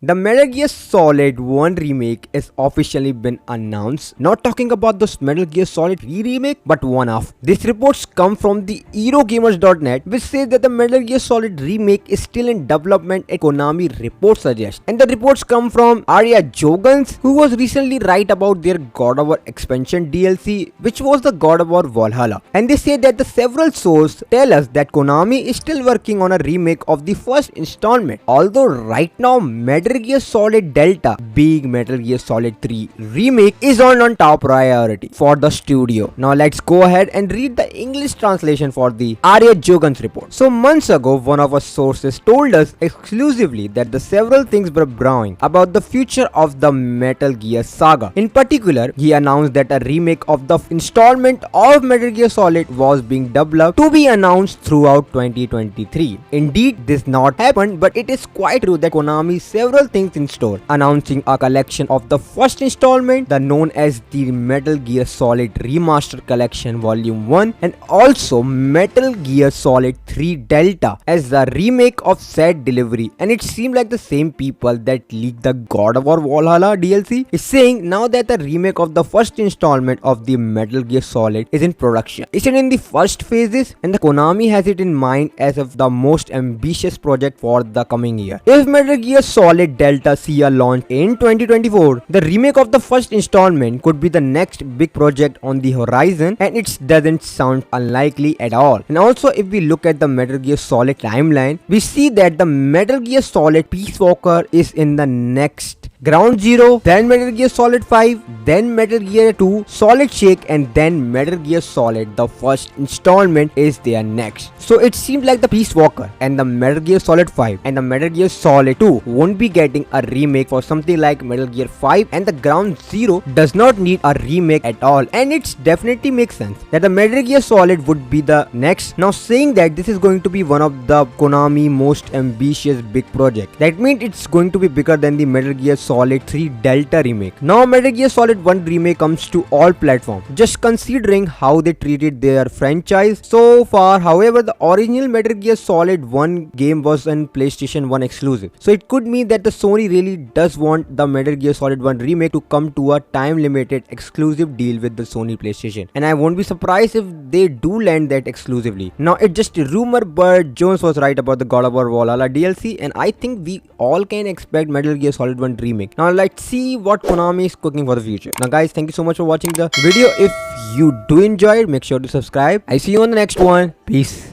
The Metal Gear Solid 1 remake is officially been announced. Not talking about the Metal Gear Solid 3 remake, but one of. These reports come from the Eurogamers.net, which says that the Metal Gear Solid remake is still in development, a Konami report suggests. And the reports come from Arya Jogans, who was recently right about their God of War expansion DLC, which was the God of War Valhalla. And they say that the several sources tell us that Konami is still working on a remake of the first installment. Although right now Metal Gear Solid Delta, being Metal Gear Solid 3 remake, is on top priority for the studio. Now let's go ahead and read the English translation for the Arya Jogans report. So months ago, one of our sources told us exclusively that the several things were brewing about the future of the Metal Gear saga. In particular, he announced that a remake of the installment of Metal Gear Solid was being developed to be announced throughout 2023. Indeed, this not happened, but it is quite true that Konami several things in store, announcing a collection of the first installment, the known as the Metal Gear Solid Remastered Collection Volume 1, and also Metal Gear Solid 3 Delta as the remake of said delivery. And it seemed like the same people that leaked the God of War Valhalla DLC is saying now that the remake of the first installment of the Metal Gear Solid is in production. It's in the first phases, and the Konami has it in mind as of the most ambitious project for the coming year. If Metal Gear Solid Delta see a launch in 2024, the remake of the first installment could be the next big project on the horizon, and it doesn't sound unlikely at all. And also, if we look at the Metal Gear Solid timeline, we see that the Metal Gear Solid Peace Walker is in the next Ground Zero, then Metal Gear Solid 5, then Metal Gear 2, Solid Shake, and then Metal Gear Solid, the first installment, is there next. So it seems like the Peace Walker and the Metal Gear Solid 5 and the Metal Gear Solid 2 won't be getting a remake for something like Metal Gear 5, and the Ground Zero does not need a remake at all, and it definitely makes sense that the Metal Gear Solid would be the next. Now saying that this is going to be one of the Konami most ambitious big project, that means it's going to be bigger than the Metal Gear Solid 3 Delta remake. Now Metal Gear Solid 1 remake comes to all platforms, just considering how they treated their franchise so far. However, the original Metal Gear Solid 1 game was an PlayStation 1 exclusive, so it could mean that the Sony really does want the Metal Gear Solid 1 remake to come to a time limited exclusive deal with the Sony PlayStation, and I won't be surprised if they do land that exclusively. Now it's just a rumor, but Jones was right about the God of War Valhalla DLC, and I think we all can expect Metal Gear Solid 1 remake. Now let's see what Konami is cooking for the future. Now guys, thank you so much for watching the video. If you do enjoy it, make sure to subscribe. I see you on the next one. Peace.